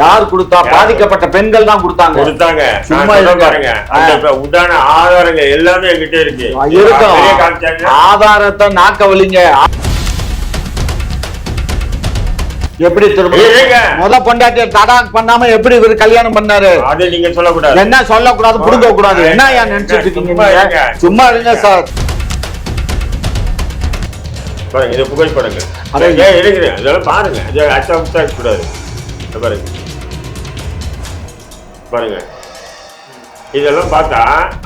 யார் கொடுத்தா? பாதிக்கப்பட்ட பெண்கள் தான் கொடுத்தாங்க. சும்மா பாருங்க, உண்டான ஆதாரங்கள் எல்லாமே என்கிட்ட இருக்கு. இருக்கும் ஆதாரத்தை நாக்க வலிங்க. எப்படி திரும்ப பொண்டாட்டிய தடாக் பண்ணாம எப்படி இவர் கல்யாணம் பண்ணாரு? அது நீங்க சொல்லக்கூடாது. என்ன சொல்லக்கூடாது, புடுங்க கூடாது. என்ன ஏன் நினைச்சிட்டு இருக்கீங்க? சும்மா இருங்க சார். பாருங்க, இது புகைப்படங்கள். இதெல்லாம் பாருங்க, கூடாது. பாருங்க பாருங்க, இதெல்லாம் பார்த்தா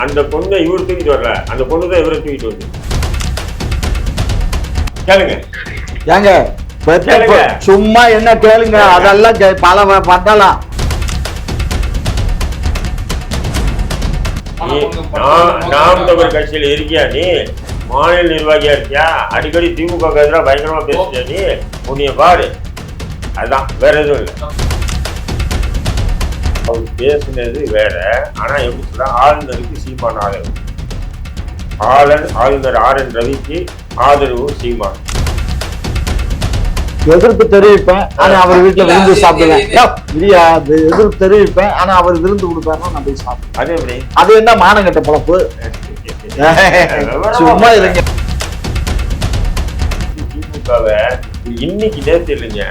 அந்த பொண்ணை இவர் தூக்கிட்டு வரல, அந்த பொண்ணு தான் இவரை தூக்கிட்டு வந்து. கேளுங்க ஏங்க, சும்மா என்ன கேளுங்க, அதெல்லாம் பல பண்ணலாம். நாம் தமிழர் கட்சியில இருக்கியா நீ? மாநில நிர்வாகியா இருக்கியா? அடிக்கடி திமுக எதிராக பயங்கரமா பேசியா நீ? உன்னைய பாரு. அதுதான், வேற எதுவும் இல்லை. அவர் பேசுனது வேற. ஆனா எப்படி சொல்ற, ஆளுநருக்கு சீமான் ஆதரவு, ஆளுநர் RN ரவிக்கு ஆதரவு சீமான். எதிர்ப்பு தெரிவிப்பேன், ஆனா அவர் வீட்டுல விருந்து சாப்பிடுவேன். எதிர்ப்பு தெரிவிப்பேன், ஆனா அவர் விருந்து கொடுப்பாருன்னா நான் போய் சாப்பிடுவேன். அது எப்படி? அது என்ன மானங்கட்ட பொழப்பு? சும்மா இருங்க. திமுகவை இன்னைக்கு நேற்று இல்லைங்க,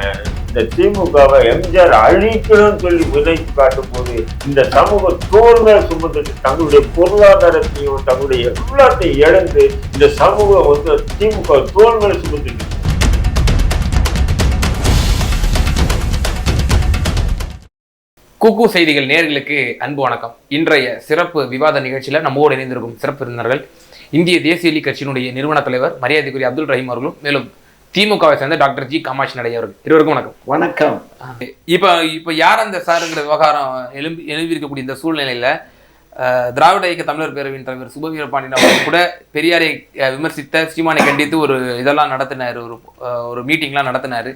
இந்த திமுகவை எம்ஜிஆர் அழிக்கணும்னு சொல்லி விலைக்கு காட்டும் போது இந்த சமூகம் தோல் மேல் சுமந்துட்டு தங்களுடைய பொருளாதாரத்தையும் தங்களுடைய எல்லாத்தையும் இழந்து இந்த சமூகம் வந்து திமுக தோல் மேல் சுமந்துட்டு. கூக்கு செய்திகள் நேயர்களுக்கு அன்பு வணக்கம். இன்றைய சிறப்பு விவாத நிகழ்ச்சியில நம்மோடு இணைந்திருக்கும் சிறப்பு விருந்தினர்கள் இந்திய தேசிய லீக் கட்சியினுடைய நிறுவன தலைவர் மரியாதைக்குரிய அப்துல் ரஹீம் அவர்களும், மேலும் திமுகவை சேர்ந்த டாக்டர் ஜி காமாட்சி நடை அவர்கள். இருவருக்கும் வணக்கம். வணக்கம். இப்ப யார் அந்த சாருங்கிற விவகாரம் எழுப்பியிருக்கக்கூடிய இந்த சூழ்நிலையில திராவிட இயக்க தமிழர் பேரவையின் தலைவர் சுபவீர பாண்டியன் அவர்கள் கூட பெரியாரை விமர்சித்த சீமானை கண்டித்து ஒரு இதெல்லாம் நடத்தினாரு, ஒரு மீட்டிங்லாம் நடத்தினாரு.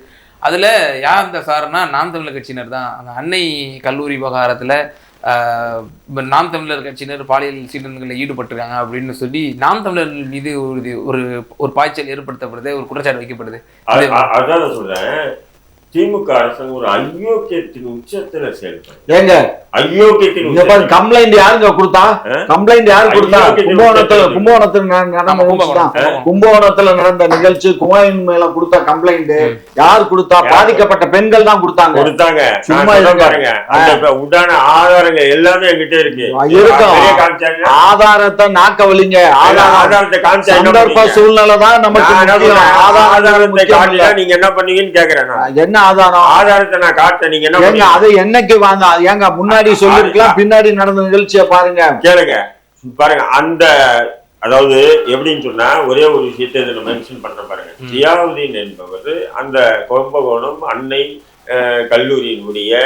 அதுல யார் அந்த சாருன்னா நாம் தமிழர் கட்சியினர் தான். அந்த அன்னை கல்லூரி விவகாரத்துல நாம் தமிழர் கட்சியினர் பாலியல் சீண்டல்களில் ஈடுபட்டிருக்காங்க அப்படின்னு சொல்லி நாம் தமிழர் மீது ஒரு பாய்ச்சல் ஏற்படுத்தப்படுது, ஒரு குற்றச்சாட்டு வைக்கப்படுது. அதான் சொல்றேன், திமுக அரசாங்கம் ஒரு அயோக்கியத்தின் உச்சத்துல செயல்படும். ஏங்க, அயோக்கியத்தின் கம்ப்ளைண்ட் யாருங்க கொடுத்தா? கம்ப்ளைண்ட் யாரு கொடுத்தா? கும்பகோணத்துல நடந்த நிகழ்ச்சி, குமாரின் மேல கொடுத்த கம்ப்ளைண்ட் யார் கொடுத்தா? பாதிக்கப்பட்ட பெண்கள் தான் கொடுத்தாங்க. சும்மா பாருங்க, உண்டான ஆதாரங்கள் எல்லாமே என்கிட்ட இருக்கு. இருக்கும் ஆதாரத்தை நாக்க வலிங்க. ஆதாரத்தை சந்தர்ப்ப சூழ்நிலை தான் நமக்கு. ஆதாரத்தை காட்டல நீங்க என்ன பண்ணீங்கன்னு கேக்குறேன். என்ன ஆதாரம்? ஆதாரத்தை நான் காட்ட நீங்க என்ன? அது என்னைக்கு ஏங்க முன்னாடி சொல்லிருக்கலாம், பின்னாடி நடந்த நிகழ்ச்சியை பாருங்க, கேளுங்க. பாருங்க, அந்த அதாவது எப்படின்னு சொன்னா ஒரே ஒரு விஷயத்தை இதுல மென்ஷன் பண்ற பாருங்க. ஜியாவுதீன் என்பவர் அந்த கும்பகோணம் அன்னை கல்லூரியினுடைய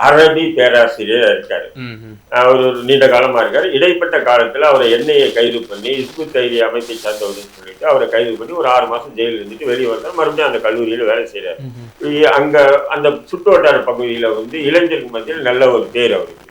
அரபி பேராசிரியர் இருக்காரு. அவர் ஒரு நீண்ட காலமா இருக்காரு. இடைப்பட்ட காலத்துல அவரை எண்ணெயை கைது பண்ணி இஸ்பு தைரிய அமைப்பை சார்ந்தவர்னு சொல்லிட்டு அவரை கைது பண்ணி ஒரு 6 மாசம் ஜெயில இருந்துட்டு வெளியே வந்தா மறுபடியும் அந்த கல்லூரியில வேலை செய்யறாரு. அங்க அந்த சுற்றுவட்டார பகுதியில வந்து இளைஞருக்கு மத்தியில் நல்ல ஒரு பேர் அவருக்கு.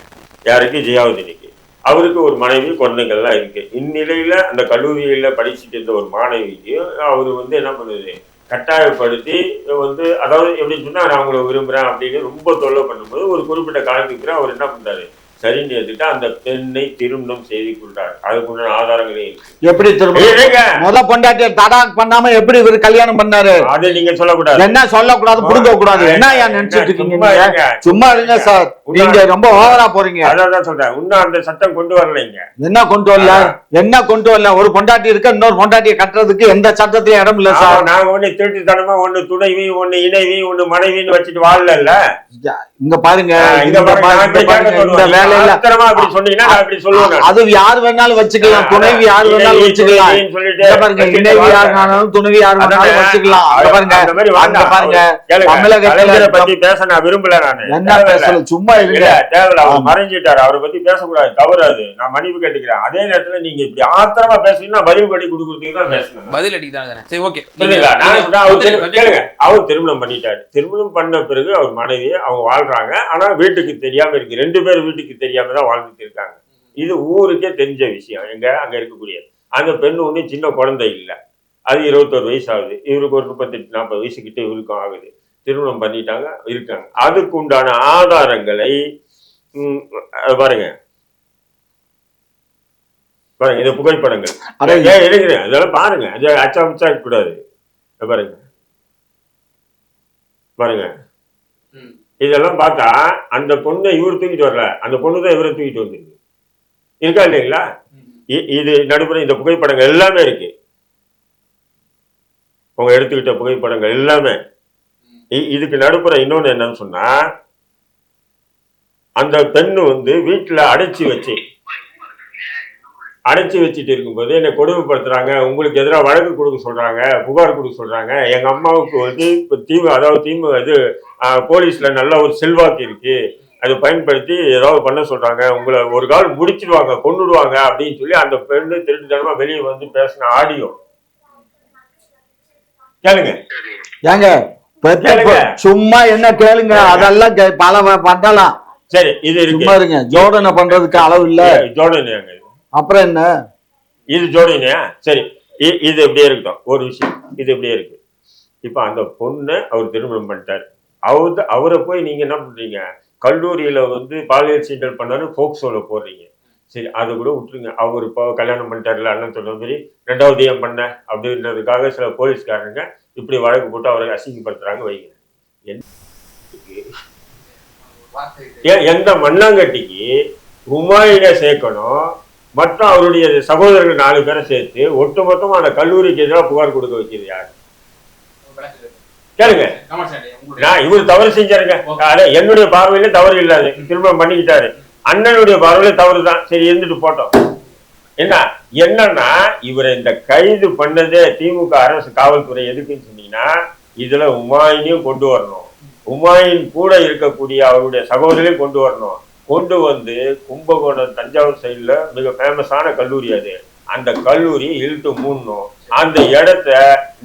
யாருக்கு? ஜியாவுதீனுக்கு. அவருக்கு ஒரு மனைவி, குழந்தைகள்லாம் இருக்கு. இந்நிலையில அந்த கல்லூரியில படிச்சுட்டு இருந்த ஒரு மாணவிக்கு அவரு வந்து என்ன பண்ணுது, கட்டாயப்படுத்தி வந்து, அதாவது எப்படின்னு சொன்னா நான் அவங்களை விரும்புறேன் அப்படின்னு ரொம்ப தொல்லை பண்ணும்போது ஒரு குறிப்பிட்ட காலத்துக்கு அவர் என்ன பண்றாரு, சரின்னு எடுத்துட்டு அந்த பெண்ணை திருமணம் செய்து கொண்டார். அதுக்குண்டான ஆதாரங்களே இருக்கு. எப்படி திரும்ப பொண்டாட்டிய தடாக் பண்ணாம எப்படி இவர் கல்யாணம் பண்ணாரு? அதை நீங்க சொல்லக்கூடாது. என்ன சொல்லக்கூடாது, புடுங்க கூடாது. என்ன ஏன் நினைச்சிட்டு இருக்கீங்க? சும்மா இருங்க சார், நீங்க ரொம்ப ஓவரா போறீங்க. அதான் சொல்றேன், இன்னும் அந்த சட்டம் கொண்டு வரலைங்க. என்ன கொண்டு வரல? என்ன கொண்டு வரல? ஒரு பொண்டாட்டி இருக்க இன்னொரு பொண்டாட்டியை கட்டுறதுக்கு எந்த சட்டத்திலயும் இடம் இல்ல சார். நாங்க ஒண்ணு திருட்டுத்தனமா ஒண்ணு துணைவி, ஒண்ணு இணைவி, ஒண்ணு மனைவின்னு வச்சுட்டு வாழல. இங்க பாருங்க, அது யார் வேணாலும் வச்சுக்கலாம், துணைவி யார் வேணாலும் வச்சுக்கலாம். இணைவி யாருனாலும் துணைவி யார் வேணாலும் வச்சுக்கலாம். தமிழகத்தை பத்தி பேச நான் விரும்பல. நான் என்ன பேசல, சும்மா இருங்க. தேவையில்ல, அவர் மறைஞ்சிட்டாரு, அவரை பத்தி பேசக்கூடாது, தவறாது. நான் மன்னிப்பு கேட்டுக்கிறேன். அதே நேரத்துல நீங்க இப்படி ஆத்திரமா பேசுறீங்கன்னா பதில் படி கொடுக்கறதுக்கு தான் பேசணும். பதில் அடிக்கிறாங்க. சரி, ஓகே. அவர் திருமணம் பண்ணிட்டாரு. திருமணம் பண்ண பிறகு அவர் மனைவி அவங்க வாழ்றாங்க. ஆனா வீட்டுக்கு தெரியாம இருக்கு. 2 பேர் வீட்டுக்கு தெரியாம தான் வாழ்ந்துட்டு இருக்காங்க. இது ஊருக்கே தெரிஞ்ச விஷயம். எங்க அங்க இருக்கக்கூடிய அந்த பெண்ணு ஒண்ணு சின்ன குழந்தை இல்லை. அது 21 வயசு ஆகுது. இவருக்கு ஒரு 38-40 வயசு கிட்ட இவருக்கும் ஆகுது. திருமணம் பண்ணிட்டாங்க இருக்காங்க. அதுக்கு உண்டான ஆதாரங்களை பாருங்க பாருங்க, இந்த புகைப்படங்கள் இருக்கிறேன், அதெல்லாம் பாருங்க, அது அச்சா கூடாது. பாருங்க பாருங்க, இதெல்லாம் பார்த்தா அந்த பொண்ணை இவர் தூக்கிட்டு வரல, அந்த பொண்ணு தான் இவரை தூக்கிட்டு வந்துருக்கு. இருக்கா இல்லைங்களா? இது நடுப்புற இந்த புகைப்படங்கள் எல்லாமே இருக்கு, உங்க எடுத்துக்கிட்ட புகைப்படங்கள் எல்லாமே. இதுக்கு நடுப்புற இன்னொன்னு என்னன்னு சொன்னா, அந்த பெண்ணு வந்து வீட்டுல அடைச்சி வச்சுட்டு இருக்கும்போது என்னை கொடுமைப்படுத்துறாங்க, உங்களுக்கு எதிராக வழக்கு கொடுக்க சொல்றாங்க, புகார் கொடுக்க சொல்றாங்க, எங்க அம்மாவுக்கு வந்து இது போலீஸ்ல நல்ல ஒரு செல்வாக்கு இருக்கு, அதை பயன்படுத்தி ஏதாவது பண்ண சொல்றாங்க, உங்களை ஒரு கால் முடிச்சிடுவாங்க, கொண்டுடுவாங்க அப்படின்னு சொல்லி அந்த பெண்ணு திருட்டுத்தனமா வெளியே வந்து பேசின ஆடியோ கேளுங்க. ஏங்க சும்மா என்ன கேளுங்க, அதெல்லாம் பல பண்ணலாம். சரி, இது சும்மா இருங்க, ஜோடனை பண்றதுக்கு அளவு இல்ல. ஜோடனை அப்புறம் என்ன இது ஜோடினையா? சரி, இது எப்படியே இருக்கட்டும். ஒரு விஷயம், இது எப்படியே இருக்கு. இப்ப அந்த பொண்ணு அவர் திருமணம் பண்ணிட்டாரு, அவரை போய் நீங்க என்ன பண்றீங்க, கல்லூரியில வந்து பாலியல் சீண்டல் பண்ணாரு, போக்சோல போடுறீங்க. சரி, அதை கூட விட்டுருங்க. அவர் இப்போ கல்யாணம் பண்ணிட்டாருல, அண்ணன் சொன்ன மாதிரி 2வது ஏன் பண்ண அப்படின்றதுக்காக சில போலீஸ்காரங்க இப்படி வழக்கு போட்டு அவரை அசிங்கப்படுத்துறாங்க வைங்க. எந்த மண்ணாங்கட்டிக்கு உமாயினை சேர்க்கணும், மற்றும் அவருடைய சகோதரர்கள் 4 பேரை சேர்த்து ஒட்டுமொத்தமா அந்த கல்லூரிக்கு எதிராக புகார் கொடுக்க வைக்கிறது யாரு? கேளுங்க. நான் இவர் தவறு செஞ்சாருங்க, என்னுடைய பார்வையில தவறு இல்லாது, திருமணம் பண்ணிக்கிட்டாரு, அண்ணனுடைய பார்வையில தவறு தான், சரி இருந்துட்டு போட்டோம். என்னன்னா இவரை இந்த கைது பண்ணதே திமுக அரசு காவல்துறை எதுக்குன்னு சொன்னீங்கன்னா, இதுல உமாயினையும் கொண்டு வரணும், உமாயின் கூட இருக்கக்கூடிய அவருடைய சகோதரையும் கொண்டு வரணும். கொண்டு வந்து கும்பகோணம் தஞ்சாவூர் சைடுல மிக ஃபேமஸான கல்லூரி அது, அந்த கல்லூரி இழுத்து மூடணும். அந்த இடத்த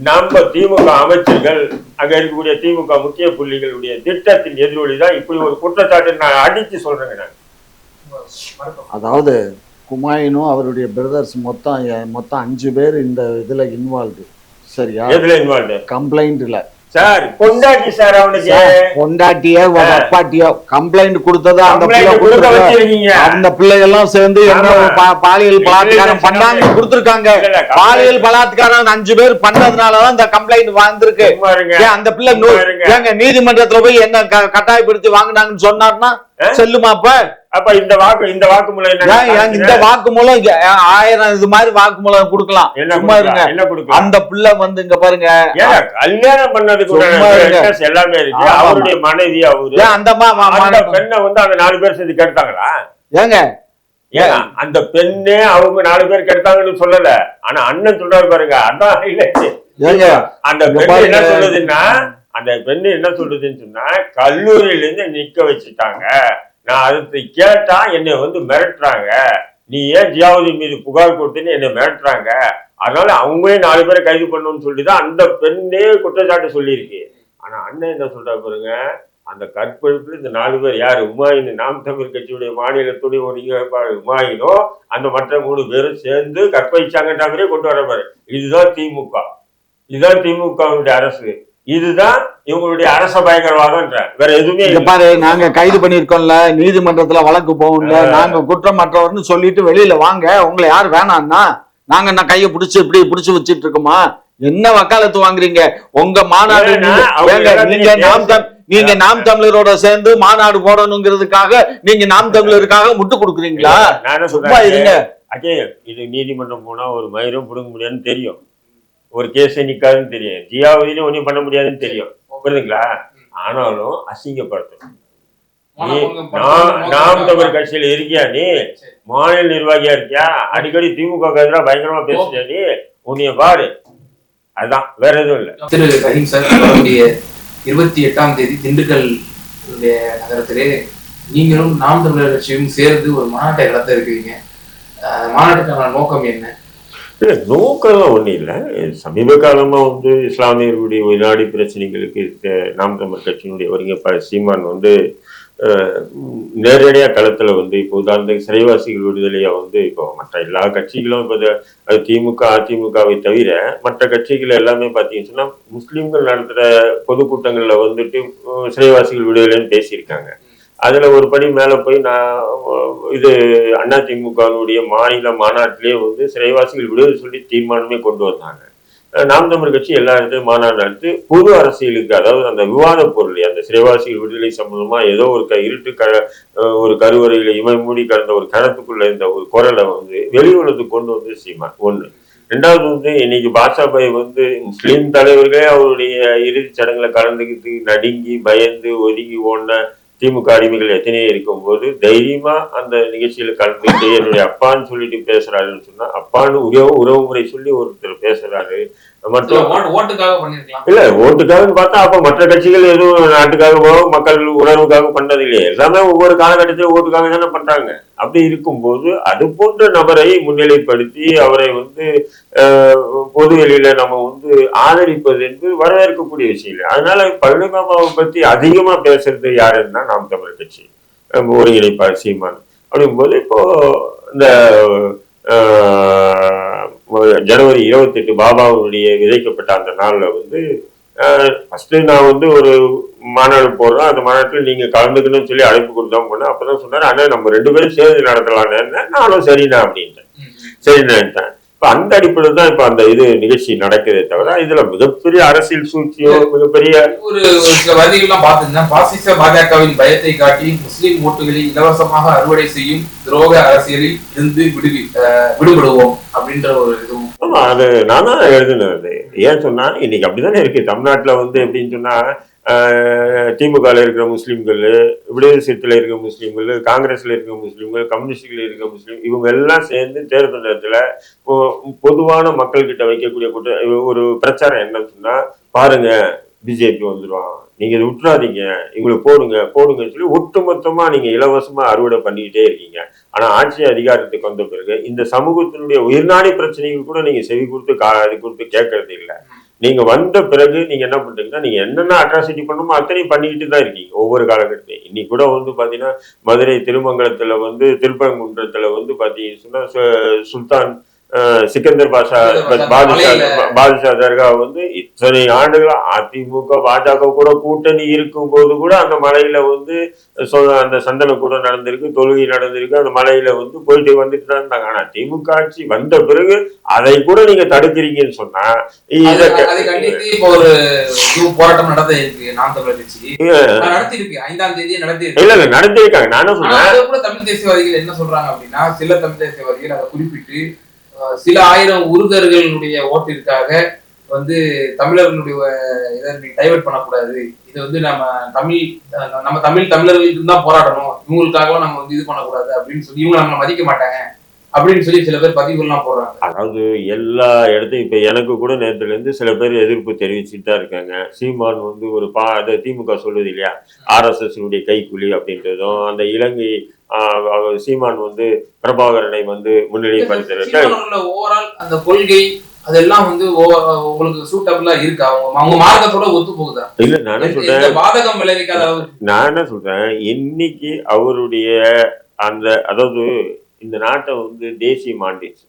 நம்ம திமுக அமைச்சர்கள், அங்க இருக்கக்கூடிய திமுக முக்கிய புள்ளிகளுடைய திட்டத்தின் எதிரொலிதான் இப்படி ஒரு குற்றச்சாட்டு நான் அடிச்சு சொல்றேங்க. நான் அதாவது குமாயினும் அவருடைய பிரதர்ஸ் மொத்தம் 5 பேர் இந்த இதுல இன்வால்வ்டு. சரியா? எதுல இன்வால்வ்டு? கம்ப்ளைண்ட்ல சார். பொண்டாட்டி சார், அவனுக்கு பொண்டாட்டியோ அப்பாட்டியோ கம்ப்ளைண்ட் கொடுத்தது அந்த பிள்ளைகள்லாம் சேர்ந்து என்ன பாலியல் பலாத்காரம் பண்ணாங்க கொடுத்திருக்காங்க. பாலியல் பலாத்காரம் 5 பேர் பண்ணதுனாலதான் இந்த கம்ப்ளைண்ட் வந்திருக்கு. அந்த பிள்ளை ஏங்க நீதிமன்றத்துல போய் என்ன கட்டாயப்படுத்தி வாங்கினாங்கன்னு சொன்னார்னா செல்லுமாப்ப? அப்ப இந்த வாக்குமூலம் இந்த வாக்குமூலம் 1000 இது மாதிரி வாக்குமூலம் கொடுக்கலாம். சும்மா இருங்க. அந்த பிள்ளை வந்து இங்க பாருங்க, கல்யாணம் பண்ணதுக்கு எல்லாமே இருக்கு, அவருடைய மனைவி அவரு, அந்த பெண்ணை வந்து அந்த 4 பேர் சேர்ந்து கேட்டாங்களா? ஏங்க அந்த பெண்ணே அவங்க 4 பேர் கெடுத்தாங்கன்னு சொல்லல, ஆனா அண்ணன் சொல்றாரு பாருங்க, அதான் இல்ல. அந்த பெண்ணு என்ன சொல்லுதுன்னா, அந்த பெண்ணு என்ன சொல்றதுன்னு சொன்னா, கல்லூரியில இருந்து நிக்க வச்சுட்டாங்க, நான் அதை கேட்டா என்னை வந்து மிரட்டுறாங்க, நீ ஏன் ஜியாவுதீன் மீது புகார் கொடுத்துன்னு என்னை மிரட்டுறாங்க, அதனால அவங்களே 4 பேரை கைது பண்ணணும்னு சொல்லிதான் அந்த பெண்ணே குற்றச்சாட்டு சொல்லியிருக்கு. ஆனா அண்ணன் என்ன சொல்றா பாருங்க, அந்த கற்பழிப்புல இந்த 4 பேர் யாரு? உமாயின், நாம் தமிழ் கட்சியுடைய மாநிலத்துடைய உமாயினோ அந்த மற்ற 3 பேரும் சேர்ந்து கற்பழிச்சாங்கன்ற மாதிரியே கொண்டு வர பாரு. இதுதான் திமுக, இதுதான் திமுகவுடைய அரசு, இதுதான் இவங்களுடைய அரச பயங்கரவாதம். வேற எதுவுமே பாரு, நாங்க கைது பண்ணிருக்கோம்ல, நீதிமன்றத்துல வழக்கு போகல, நாங்க குற்றமற்றவர்னு சொல்லிட்டு வெளியில வாங்க, உங்களை யாரு வேணாம்னா நாங்க என்ன கையை பிடிச்சு இப்படி பிடிச்சு வச்சிட்டு இருக்கோமா? என்ன வக்காலத்து வாங்குறீங்க? உங்க மாநாடு நீங்க நாம் தமிழரோட சேர்ந்து மாநாடு போடணுங்கிறதுக்காக நீங்க நாம் தமிழருக்காக முட்டு கொடுக்குறீங்களா? இது நீதிமன்றம் போனா ஒரு மயிரும் புடுங்க முடியாதுன்னு தெரியும், ஒரு கேஸை நிக்காதுன்னு தெரியும், ஜியாவுதீனும் ஒன்றும் பண்ண முடியாதுன்னு தெரியும், புரியுதுங்களா? ஆனாலும் அசிங்கப்படுத்தும். நீ நாம் தமிழ் கட்சியில இருக்கியா, நீ மாநில நிர்வாகியா இருக்கியா, அடிக்கடி திமுக எதிராக பயங்கரமா பேசுறியா, நீ உன்னைய பாரு. அதுதான், வேற எதுவும் இல்லை. திரு ரஹீம் சார், 28ஆம் தேதி திண்டுக்கல் நகரத்திலே நீங்களும் நாம் தமிழர் கட்சியும் சேர்ந்து ஒரு மாநாட்டை நடத்த இருக்கிறீங்க. மாநாட்டுக்கான நோக்கம் என்ன? நோக்கம்லாம் ஒன்றும் இல்லை. சமீப காலமா வந்து இஸ்லாமியர்களுடைய வெளிநாடு பிரச்சனைகளுக்கு நாம் தமிழ் கட்சியினுடைய ஒருங்கிணைப்பாளர் சீமான் வந்து நேரடியா களத்துல வந்து இப்போ உதாரணத்துக்கு சிறைவாசிகள் விடுதலையா வந்து இப்போ மற்ற எல்லா கட்சிகளும் இப்போ அது திமுக அதிமுகவை தவிர மற்ற கட்சிகள் எல்லாமே பார்த்தீங்கன்னா முஸ்லீம்கள் நடத்துற பொதுக்கூட்டங்கள்ல வந்துட்டு சிறைவாசிகள் விடுதலைன்னு பேசியிருக்காங்க. அதுல ஒரு படி மேல போய் நான் இது அதிமுகவினுடைய மாநில மாநாட்டிலேயே வந்து சிறைவாசிகள் விடுதலை சொல்லி தீர்மானமே கொண்டு வந்தாங்க. நாம் தமிழ் கட்சி எல்லா இடத்தையும் மாநாடு நடத்தி பொது அரசியலுக்கு, அதாவது அந்த விவாத பொருள் அந்த சிறைவாசிகள் விடுதலை சம்பந்தமா ஏதோ ஒரு ஒரு கருவறையில இமை மூடி கடந்த ஒரு கணத்துக்குள்ள இருந்த ஒரு குரலை வந்து வெளி உலகத்துக்கு கொண்டு வந்து சீமான் ஒண்ணு. ரெண்டாவது வந்து இன்னைக்கு பாஜாபாய் வந்து முஸ்லீம் தலைவர்களே அவருடைய இறுதிச் சடங்குல கலந்துக்கிட்டு நடுங்கி பயந்து ஒதுங்கி ஓடின திமுக அடிமைகள் எத்தனையோ இருக்கும் போது தைரியமா அந்த நிகழ்ச்சியில கலந்துக்கிட்டு என்னுடைய அப்பான்னு சொல்லிட்டு பேசுறாருன்னு சொன்னா, அப்பான்னு உறவு முறை சொல்லி ஒருத்தர் பேசுறாரு. இல்ல ஓட்டுக்காக பார்த்தா அப்ப மற்ற கட்சிகள் எதுவும் நாட்டுக்காகவோ மக்கள் உணர்வுக்காக பண்றது இல்லையே, எல்லாமே ஒவ்வொரு காலகட்டத்திலும் ஓட்டுக்காக தானே பண்றாங்க. அப்படி இருக்கும்போது அது போன்ற நபரை முன்னிலைப்படுத்தி அவரை வந்து பொது வெளியில நம்ம வந்து ஆதரிப்பது என்பது வரவேற்கக்கூடிய விஷயம் இல்லை. அதனால பழனிபாபாவை பத்தி அதிகமா பேசுறது யாருன்னா நாம் தமிழர் கட்சி ஒருங்கிணைப்பார் சீமான். அப்படிங்கும்போது இப்போ இந்த ஜனவரி 28 பாபாவுடைய விதைக்கப்பட்ட அந்த நாள்ல வந்து ஃபர்ஸ்ட் நான் வந்து ஒரு மாநாடு போடுறோம். அந்த மாநாட்டில் நீங்க கலந்துக்கணும்னு சொல்லி அழைப்பு கொடுத்தோம் போனேன். அப்பதான் சொன்னாரு, அண்ணா நம்ம 2 பேரும் சேர்ந்து நடத்தலான்னு. நானும் சரிண்ணா அப்படின்ட்டேன். சரிண்ணான்ட்டேன். இப்ப அந்த அடிப்படையில் தான் இப்ப அந்த இது நிகழ்ச்சி நடக்குதே தவிர இதுல மிகப்பெரிய அரசியல் சூழ்ச்சியோ மிகப்பெரிய ஒரு சில வரிகள்லாம் பாத்தீங்கன்னா, பாசிச பாஜகவின் பயத்தை காட்டி முஸ்லிம் ஓட்டுகளை இலவசமாக அறுவடை செய்யும் துரோக அரசியலில் இருந்து விடுபடுவோம் அப்படின்ற ஒரு இதுவும். ஆமா, அது நான் தான் எழுதுனது. ஏன் சொன்னா இன்னைக்கு அப்படித்தானே இருக்கு தமிழ்நாட்டுல வந்து எப்படின்னு சொன்னா, திமுகல இருக்கிற முஸ்லீம்கள், விடுதலை சிறுத்தையில இருக்கிற முஸ்லீம்கள், காங்கிரஸ்ல இருக்கிற முஸ்லீம்கள், கம்யூனிஸ்ட்ல இருக்கிற முஸ்லீம், இவங்க எல்லாம் சேர்ந்து தேர்தல் நேரத்துல பொதுவான மக்கள் கிட்ட வைக்கக்கூடிய ஒரு பிரச்சாரம் என்னன்னு சொன்னா, பாருங்க பிஜேபி வந்துடும், நீங்க இதை விட்டுறாதீங்க, இவங்களுக்கு போடுங்கன்னு சொல்லி ஒட்டுமொத்தமா நீங்க இலவசமா அறுவடை பண்ணிக்கிட்டே இருக்கீங்க. ஆனா ஆட்சி அதிகாரத்துக்கு வந்த பிறகு இந்த சமூகத்தினுடைய உயிர்நாடி பிரச்சனைகள் கூட நீங்க செவி கொடுத்து கேட்கறது இல்லை. நீங்க வந்த பிறகு நீங்க என்ன பண்றீங்கன்னா, நீங்க என்னென்ன அட்ராசிட்டி பண்ணுமோ அத்தனையும் பண்ணிக்கிட்டு தான் இருக்கீங்க ஒவ்வொரு காலகட்டத்தையும். இன்னைக்கு கூட வந்து பாத்தீங்கன்னா மதுரை திருமங்கலத்துல வந்து திருப்பரங்குன்றத்துல வந்து பாத்தீங்கன்னா சுல்தான் சிக்கந்தர் பாதுஷா தர்கா வந்து இத்தனை ஆண்டுகளா அதிமுக பாஜக கூட கூட்டணி இருக்கும் போது கூட அந்த மலையில வந்து அந்த சந்தன கூட நடந்திருக்கு, தொழுகை நடந்திருக்கு, அந்த மலையில வந்து போயிட்டு வந்துட்டு தான் இருந்தாங்க. ஆனா திமுக ஆட்சி வந்த பிறகு அதை கூட நீங்க தடுக்கிறீங்கன்னு சொன்னா ஒரு போராட்டம் நடந்திருக்கு. நாம் தமிழர் கட்சி நடத்திருக்கு, 5ஆம் தேதி நடத்திருக்காங்க. நானும் சொல்றேன், தமிழ் தேசியவாதிகள் என்ன சொல்றாங்க அப்படின்னா, சில தமிழ் தேசியவாதிகள் அதை குறிப்பிட்டு சில ஆயிரம் உருதர்களுடைய ஓட்டிற்காக வந்து தமிழர்களுடைய இதை டைவர்ட் பண்ணக்கூடாது, இது வந்து நம்ம தமிழர்களுக்கு தான் போராடணும், இவங்களுக்காகவும் நம்ம வந்து இது பண்ணக்கூடாது அப்படின்னு சொல்லி இவங்க நம்ம மதிக்க மாட்டாங்க அப்படின்னு சொல்லி சில பேர் பதிவுகள்லாம் போடுறாங்க. அதாவது எல்லா இடத்தையும் இப்ப எனக்கு கூட நேரத்துல இருந்து சில பேர் எதிர்ப்பு தெரிவிச்சுட்டு தான் இருக்காங்க. சீமான் வந்து ஒரு திமுக சொல்லுது இல்லையா, RSS கைக்கூலி அப்படின்றதும், அந்த இலங்கை சீமான் வந்து பிரபாகரனை வந்து முன்னிலைப்படுத்த ஓவரால் அந்த கொள்கை அதெல்லாம் வந்து உங்களுக்கு சூட்டபிளா இருக்கா, அவங்க மார்க்கத்தோட ஒத்து போகுதா? இல்ல நானே சொல்றேன், பாதகம் விளைவிக்காத. நான் என்ன சொல்றேன், இன்னைக்கு அவருடைய அந்த அதாவது இந்த நாட்டை வந்து தேசியம் ஆண்டிச்சு,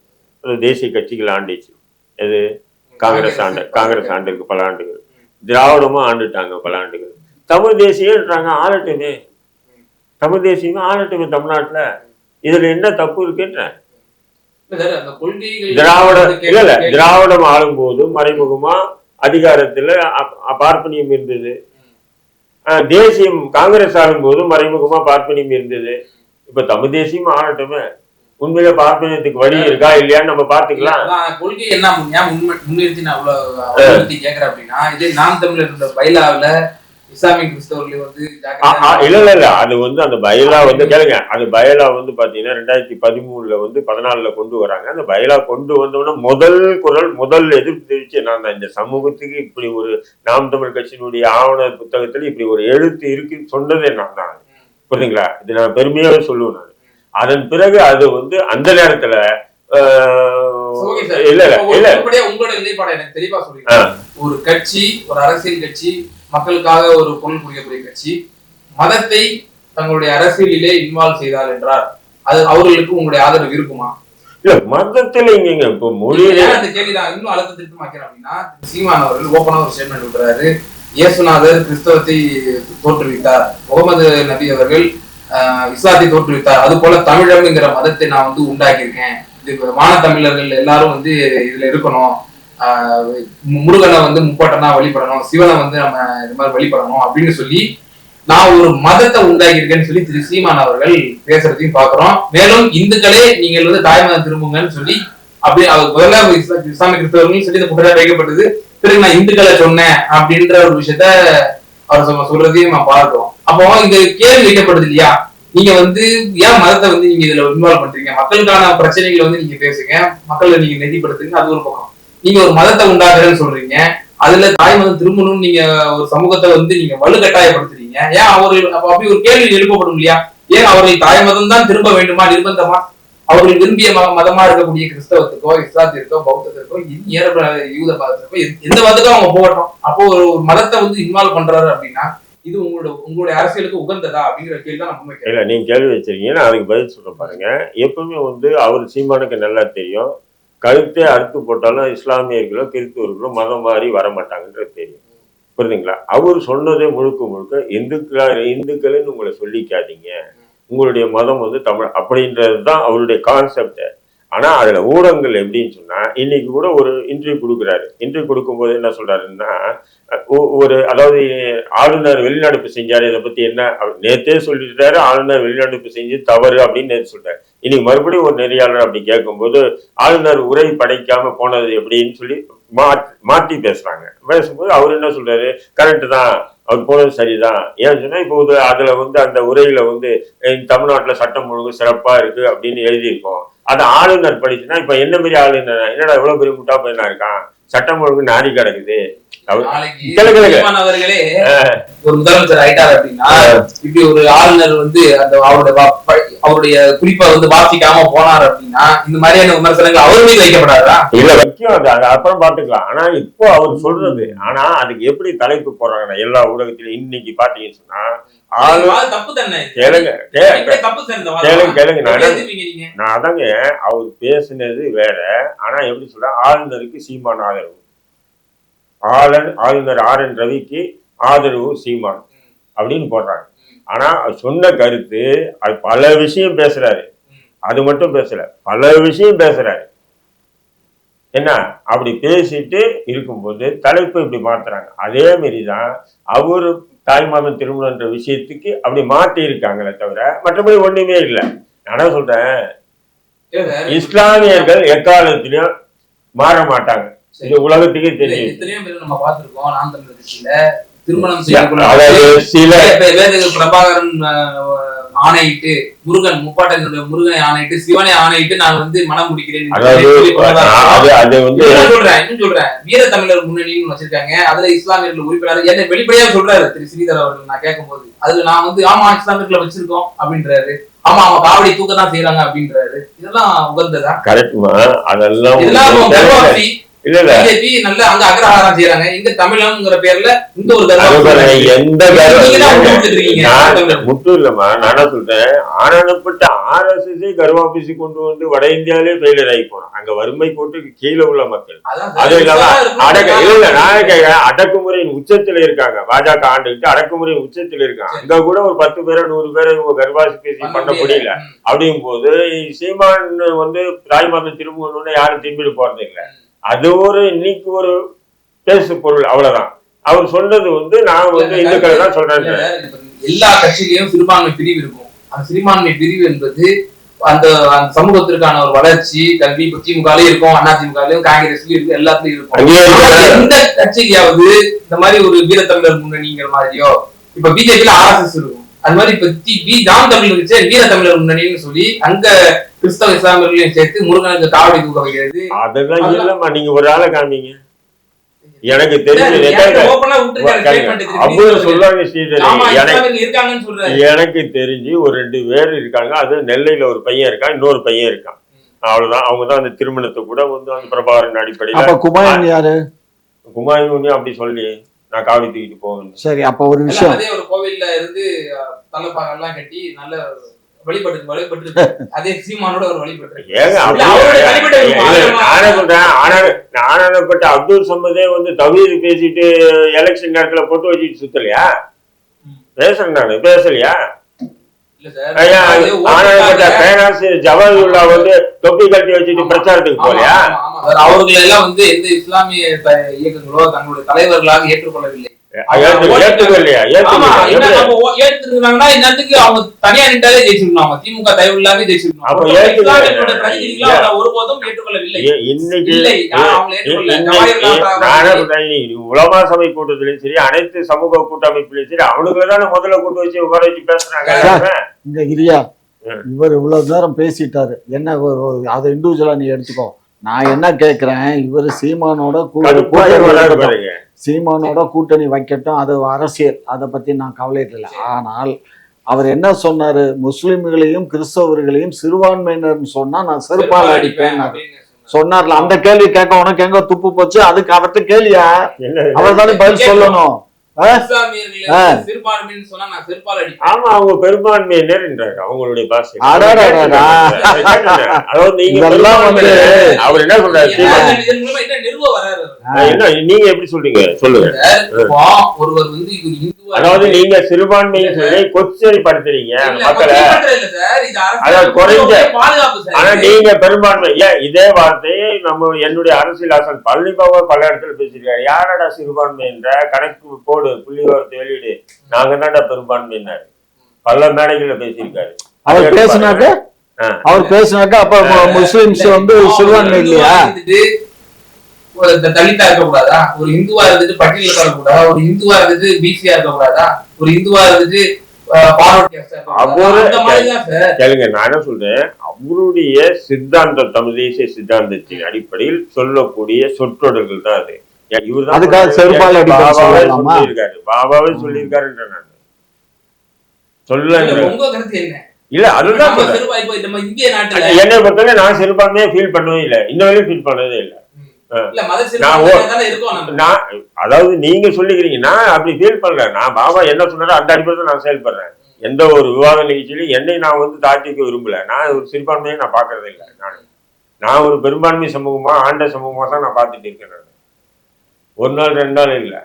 தேசிய கட்சிகள் ஆண்டிச்சு. எது காங்கிரஸ் ஆண்டிருக்கு பல ஆண்டுகள், திராவிடமும் ஆண்டுட்டாங்க பல ஆண்டுகள், தமிழ் தேசியம்ன்றாங்க ஆளட்டுமே, தமிழ் தேசியமே ஆளட்டுமே தமிழ்நாட்டுல. இதுல என்ன தப்பு இருக்குன்ற திராவிடம் ஆளும் போது மறைமுகமா அதிகாரத்துல பார்ப்பனியம் இருந்தது, தேசியம் காங்கிரஸ் ஆளும் போது மறைமுகமா பார்ப்பனியம் இருந்தது. இப்ப தமிழ் தேசியம் ஆளட்டுமே, உண்மையில பார்ப்பனியத்துக்கு வழி இருக்கா இல்லையான்னு நம்ம பாத்துக்கலாம். கொள்கை என்ன முன்னிறுத்தி நான் அவ்வளவு கேக்குறேன் அப்படின்னா, இதே நாம் தமிழர் பைலாவில இஸ்லாமிய கிறிஸ்தவர்கள் வந்து இல்ல அது வந்து அந்த பயலா வந்து கேளுங்க, அந்த பயலா வந்து பாத்தீங்கன்னா 2013 வந்து 14 கொண்டு வராங்க. அந்த பயலா கொண்டு வந்தோன்னா முதல் எதிர்ப்பு தெரிவிச்சு நான் இந்த சமூகத்துக்கு இப்படி ஒரு நாம் தமிழ் கட்சியினுடைய ஆவண புத்தகத்துல இப்படி ஒரு எழுத்து இருக்குன்னு சொன்னதே நான் தான். புரியுதுங்களா? இது நான் பெருமையாவே சொல்லுவேன் நான். அதன் பிறகு அது வந்து அந்த நேரத்துல உங்களோட நிலைப்பாடு எனக்கு தெளிவா சொல்லுங்க. ஒரு கட்சி, ஒரு அரசியல் கட்சி, மக்களுக்காக ஒரு பொருள் புரியக்கூடிய கட்சி மதத்தை தங்களுடைய அரசியலிலே இன்வால்வ் செய்தார் என்றார், அது அவர்களுக்கு உங்களுடைய ஆதரவு இருக்குமா? இல்ல மதத்துல இங்க இப்ப மொழியில அந்த கேள்விதான் இன்னும் அழுத்த திருத்தம் வைக்கிறேன் அப்படின்னா, சீமான் அவர்கள் ஓப்பனா ஒரு ஸ்டேட்மெண்ட் விடுறாரு. இயேசுநாதர் கிறிஸ்தவத்தை தோற்றுவித்தார், முகமது நபி அவர்கள் இஸ்லாத்தை தோற்றுவித்தார், அது போல தமிழம்ங்கிற மதத்தை நான் வந்து உண்டாக்கியிருக்கேன், இது வானத்தமிழர்கள் எல்லாரும் வந்து இதுல இருக்கணும், முருகனை வந்து முப்பாட்டனா வழிபடணும், சிவனை வந்து நம்ம இது மாதிரி வழிபடணும் அப்படின்னு சொல்லி நான் ஒரு மதத்தை உண்டாக்கியிருக்கேன்னு சொல்லி திரு சீமான் அவர்கள் பேசுறதையும் பாக்குறோம். மேலும் இந்துக்களே நீங்கள் வந்து தாய் மதம் திரும்புங்கன்னு சொல்லி அப்படி அவர் முதல்ல இஸ்லாமிய கிறிஸ்தவர்கள் சொல்லி இந்த குற்றச்சாட்டு வைக்கப்பட்டது. பிறகு நான் இந்துக்களை சொன்னேன் அப்படின்ற ஒரு விஷயத்த அவர் சொல்றதையும் நான் பார்க்கிறோம். அப்போ இந்த கேள்வி வைக்கப்படுது இல்லையா, நீங்க வந்து ஏன் மதத்தை வந்து நீங்க இதுல இன்வால்வ் பண்றீங்க, மக்களுக்கான பிரச்சனைகளை வந்து நீங்க பேசுங்க, மக்களை நீங்க நெறிப்படுத்துங்க, அது ஒரு பக்கம். நீங்க ஒரு மதத்தை உண்டாக்குறேன்னு சொல்றீங்க, அதுல தாய் மதம் திரும்பணும்னு நீங்க ஒரு சமூகத்தை வந்து நீங்க வலுக்கட்டாயப்படுத்துறீங்க. ஏன் அவர்கள் அப்படி ஒரு கேள்வி எழுப்பப்படும் இல்லையா, ஏன் அவர்கள் தாய் மதம் தான் திரும்ப வேண்டுமா, நிர்பந்தமா அவர்கள் விரும்பிய மதமா இருக்கக்கூடிய கிறிஸ்தவத்துக்கோ இஸ்லாத்திற்கோ பௌத்தத்திற்கோ யூத மதத்திற்கோ எந்த மதத்துக்கும் அவங்க போகட்டும், அப்போ ஒரு மதத்தை வந்து இன்வால்வ் பண்றாரு அப்படின்னா இது உங்களுடைய அரசியலுக்கு உகந்ததா அப்படிங்கிற கேள்வி தான் நம்ம இல்ல நீங்க கேள்வி வச்சிருக்கீங்கன்னா அதுக்கு பதில் சொல்ல பாருங்க. எப்பவுமே வந்து அவர் சீமானுக்கு நல்லா தெரியும், கழுத்தே அறுத்து போட்டாலும் இஸ்லாமியர்களோ கிறிஸ்துவர்களோ மதம் மாறி வர மாட்டாங்கன்றது தெரியும், புரியுதுங்களா? அவர் சொன்னதே முழுக்க முழுக்க இந்துக்களுன்னு உங்களை சொல்லிக்காதீங்க, உங்களுடைய மதம் வந்து தமிழ் அப்படின்றது தான் அவருடைய கான்செப்ட். ஆனா அதுல ஊடகங்கள் எப்படின்னு சொன்னா, இன்னைக்கு கூட ஒரு இன்டர்வியூ கொடுக்குறாரு. இன்டர்வியூ கொடுக்கும்போது என்ன சொல்றாருன்னா, ஒரு அதாவது ஆளுநர் வெளிநடப்பு செஞ்சாரு, இதை பத்தி என்ன நேத்தே சொல்லிட்டாரு, ஆளுநர் வெளிநடப்பு செஞ்சு தவறு அப்படின்னு நேற்று சொல்றாரு. இன்னைக்கு மறுபடியும் ஒரு நெறியாளர் அப்படி கேட்கும்போது ஆளுநர் உரை படைக்காம போனது எப்படின்னு சொல்லி மாற்றி பேசுறாங்க. பேசும்போது அவர் என்ன சொல்றாரு, கரெக்டு தான், அவர் போனது சரிதான். ஏன்னு சொன்னா இப்போ அதுல வந்து அந்த உரையில வந்து தமிழ்நாட்டுல சட்டம் ஒழுங்கு சிறப்பா இருக்கு அப்படின்னு எழுதியிருக்கோம். அது ஆளுநர் படிச்சுன்னா இப்ப என்ன பெரிய ஆளுநர், என்னடா இவ்வளவு பெரிய முட்டா பையனா இருக்கான், சட்டம் ஒழுங்கு நாரி கிடக்குது. அவர்களே ஒரு முதலமைச்சர் ஆயிட்டார் அப்படின்னா இப்படி ஒரு ஆளுநர் வந்து அந்த அவருடைய குறிப்பை வந்து வாசிக்காம போனார் அப்படின்னா இந்த மாதிரியான விமர்சனங்கள் அவர் மீது வைக்கப்படாதா? இல்ல வைக்கும், அது அப்புறம் பாத்துக்கலாம். ஆனா இப்போ அவர் சொல்றது, ஆனா அதுக்கு எப்படி தலைப்பு போடுறாங்க எல்லா ஊடகத்திலும் இன்னைக்கு பாத்தீங்கன்னு சொன்னா, நான் அதாங்க அவர் பேசுனது வேற. ஆனா எப்படி சொல்ற, ஆளுநருக்கு சீமான் ஆதரவு, ஆளுநர் RN ரவிக்கு ஆதரவு சீமான் அப்படின்னு போடுறாங்க. ஆனா சொன்ன கருத்து அது பல விஷயம் பேசுறாரு, அது மட்டும் பேசல, பல விஷயம் பேசுறாரு. என்ன அப்படி பேசிட்டு இருக்கும்போது தலைப்பு இப்படி மாத்துறாங்க. அதே மாதிரிதான் அவரு தாய் மதம் திருமணன்ற விஷயத்துக்கு அப்படி மாட்டி இருக்காங்களே தவிர மற்றபடி ஒண்ணுமே இல்லை. நான் சொல்றேன், இஸ்லாமியர்கள் எக்காலத்திலும் மாற மாட்டாங்க, இது உலகத்துக்கே தெரியும். எத்தனையோ பேர் நம்ம பார்த்திருக்கோம். நாம் தமிழர் கட்சியில திருமணம் செய்யக்கூடிய பிரபாகரன் ஆணையிட்டு, முருகன் முப்பாட்டனுடைய முருகனை ஆணையிட்டு, சிவனை ஆணையிட்டு நான் வந்து மனம் முடிக்கிறேன் சொல்றேன். வீர தமிழர் முன்னணின்னு வச்சிருக்காங்க, அதுல இஸ்லாமியர்கள் உறுப்பினர் என்ன வெளிப்படையா சொல்றாரு திரு ஸ்ரீதர் அவர்கள். நான் கேட்கும் போது அதுல நான் வந்து ஆமா இஸ்லாமியர்களை வச்சிருக்கோம் அப்படின்றாரு, ஆமா அவங்க காவடி தூக்கதான் செய்யறாங்க அப்படின்றாரு. இதெல்லாம் உகந்ததா? கரெக்ட்மா, அதெல்லாம் இல்ல இல்ல பிஜேபி நல்ல அங்க அக்ரஹாரம் செய்யறாங்க, இங்க தமிழம்ங்கிற பேர்ல இந்த ஒரு எந்த முட்டும் இல்லம்மா. நான் சொல்றேன், ஆனானப்பட்ட RSS கர்வாபிசி கொண்டு வந்து வட இந்தியாவிலே ஃபெயிலியர் ஆகி போனோம். அங்க வறுமை கோட்டுக்கு கீழே உள்ள மக்கள் அது இல்லாம அடக்குமுறையின் உச்சத்துல இருக்காங்க. பாஜக ஆண்டுகிட்டு அடக்குமுறையின் உச்சத்துல இருக்காங்க. அங்க கூட ஒரு 10 பேரை 100 பேரை இவங்க கர்வாபிசி பண்ண முடியல. அப்படிங்கும் போது சீமான் வந்து தாய் மதம் திரும்பணும்னு யாரும் திரும்பிட்டு போறது இல்லை. அது ஒரு இன்னைக்கு ஒரு பேசு பொருள், அவ்வளவுதான். அவர் சொன்னது வந்து நான் வந்து இந்துக்களை தான் சொல்றேன். எல்லா கட்சியிலையும் சிறுபான்மை பிரிவு இருக்கும். அந்த சிறுபான்மை பிரிவு என்பது அந்த சமூகத்திற்கான ஒரு வளர்ச்சி, கல்வி. இப்ப திமுகலையும் இருக்கும், அதிமுகலையும், காங்கிரஸ்லயும் இருக்கும், எல்லாத்துலயும் இருக்கும். எந்த கட்சியிலாவது இந்த மாதிரி ஒரு வீரத்தமிழர் முன்னணிங்கிற மாதிரியோ, இப்ப பிஜேபியில RSS இருக்கும், அது மாதிரி இப்ப நாம் தமிழர் வச்சு வீரத்தமிழர் முன்னணின்னு சொல்லி அங்க கிறிஸ்தவ இஸ்லாமியர்களையும் சேர்த்து முருகனுக்கு காவடி தூக்க வைக்கிறது. அதெல்லாம் இல்லம்மா, நீங்க ஒரு ஆளை காமிங்க. எனக்கு தெரிஞ்சு எனக்கு தெரிஞ்சு ஒரு 2 பேர் இருக்காங்க. அது நெல்லையில ஒரு பையன் இருக்கான், இன்னொரு பையன் இருக்கான், அவ்வளவுதான். அவங்கதான் அந்த திருமணத்தை கூட வந்து அந்த பிரபாகரன் அடிப்படையில. குமாயன் யாரு? குமாயன் அப்படி சொல்லி நான் காவடி தூக்கிட்டு போவேன். சரி, அப்ப ஒரு விஷயம், அதே ஒரு கோவில்ல இருந்து தலப்பாக எல்லாம் கட்டி நல்ல வழிபட்டு அதே சீமானோட ஒரு வழிபட்டு ஆனானப்பட்ட அப்துல் சமதே வந்து தவீது பேசிட்டு எலெக்ஷன் நேரத்துல போட்டு வச்சுட்டு சுத்தலையா? பேசுறேன் நானு, பேசலையா? ஜவஹர்லா வந்து தொப்பி கட்டி வச்சுட்டு பிரச்சாரத்துக்கு போலையா? அவர்கள் எல்லாம் வந்து எந்த இஸ்லாமிய இயக்கங்களோ தங்களுடைய தலைவர்களாக ஏற்றுக்கொள்ளவில்லை. தனியா நின்றாலே ஜெயிச்சிருக்கணும். திமுக தயவு இல்லாம ஜெயிச்சிருக்கணும். ஒருபோதும் ஏற்றுக்கொள்ளவில்லை. உலமா சபை கூட்டத்திலும் சரி, அனைத்து சமூக கூட்டமைப்பிலும் சரி, அவனுக்குதானே முதல்ல கூட்டு வச்சு உட்கார வச்சு பேசுறாங்க. இங்க இரியா, இவர் இவ்வளவு நேரம் பேசிட்டாரு. என்ன அதை இண்டிவிஜுவலா நீ எடுத்துக்கோ. நான் என்ன கேக்குறேன், இவர் சீமானோட கூட்டணி வைக்கட்டும், அது அரசியல், அதை பத்தி நான் கவலையிடல. ஆனால் அவர் என்ன சொன்னாரு, முஸ்லிம்களையும் கிறிஸ்தவர்களையும் சிறுபான்மையினர் சொன்னா நான் செருப்பால் அடிப்பேன் சொன்னார்ல. அந்த கேள்வி கேட்க உனக்கு எங்க துப்பு போச்சு? அதுக்கு அவர்கிட்ட கேள்வியா, அவர் தானே பதில் சொல்லணும். ஆமா, அவங்க பெரும்பான்மையினர் என்றார் அவங்களுடைய பாஷை. அவர் என்ன சொல்றாரு, நீங்க எப்படி சொல்றீங்க சொல்லுங்க. ஒருவர் வந்து அதாவது நீங்க சிறுபான்மையை சொல்லி கொச்சைப்படுத்துறீங்க மக்களை, அதாவது குறைஞ்ச. ஆனா நீங்க பெரும்பான்மை. இதே வார்த்தையை நம்ம என்னுடைய அரசியல் ஆசன் பழனி பாபா பல இடத்துல பேசியிருக்காரு. யாரடா சிறுபான்மை என்ற கணக்கு போடு, புள்ளி வார்த்தை வெளியிடு, நாங்க தான்டா பெரும்பான்மையினர் பல மேடைகள்ல பேசியிருக்காரு. அவர் பேசினாக்கா அப்ப முஸ்லிம்ஸ் வந்து சிறுபான்மை இல்லையா? தலித்தா இருக்கக்கூடாதா? ஒரு இந்துவா இருந்துட்டு பட்டியல இருக்கக்கூடாதா? ஒரு இந்துவா இருந்துட்டு பிசியா இருக்கக்கூடாதா? ஒரு இந்துவா இருந்துட்டு கேளுங்க, நான் என்ன சொல்றேன், அவருடைய சித்தாந்தம், தமிழ் தேசிய சித்தாந்தத்தின் அடிப்படையில் சொல்லக்கூடிய சொற்றொடர்கள் தான் அது. அதுக்காக செருப்பால் சொல்லியிருக்காரு, பாபாவே சொல்லியிருக்காருன்ற நான் சொல்ல இல்ல. அதுதான் என்னை பொறுத்தவரை நான் சிறுபான்மையா ஃபீல் பண்ணவே இல்லை, இந்த வரையும் ஃபீல் பண்ணதே இல்லை. அதாவது நீங்க சொல்லிக்கிறீங்க, நான் அப்படி ஃபீல் பண்றேன். நான் பாபா என்ன சொன்னாரோ அந்த அடிப்படையில் நான் செயல்படுறேன். எந்த ஒரு விவாத நிகழ்ச்சியிலும் என்னை நான் வந்து தாழ்த்திக்க விரும்பல. நான் ஒரு சிறுபான்மையை நான் பாக்குறதே இல்லை. நான் ஒரு பெரும்பான்மை சமூகமா, ஆண்ட சமூகமா தான் நான் பார்த்துட்டு இருக்கேன். நான் ஒரு நாள் 2 நாள் இல்லை,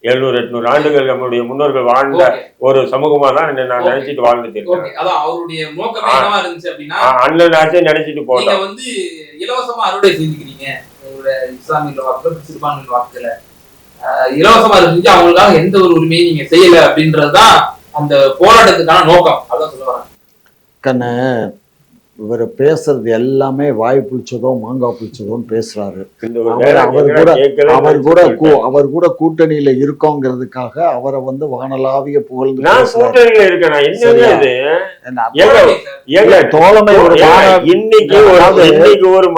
700-800 ஆண்டுகள் நம்மளுடைய முன்னோர்கள் வாழ்ந்த ஒரு சமூகமா தான் நான் நினைச்சிட்டு வாழ்ந்துட்டு இருக்கேன். அண்ணன் ஆச்சே நினைச்சிட்டு போட்டோம். வந்து இலவசமா அறுவடை செஞ்சுக்கிறீங்க இஸ்லாமிய வாக்குல, சிறுபான்மை வாக்குல இலவசமா செஞ்சு அவங்களுக்காக எந்த ஒரு உரிமையும் நீங்க செய்யல அப்படின்றதுதான் அந்த போராட்டத்துக்கான நோக்கம். அதான் சொல்ல வரேன் கண்ணு. இவர் பேசுறது எல்லாமே வாய் புளிச்சதோ மாங்காய் புளிச்சதோன்னு பேசுறாரு. அவர் கூட கூட்டணியில இருக்கோங்கிறதுக்காக அவரை வந்து வானலாவிய புகழ்ந்து தோழமை ஒரு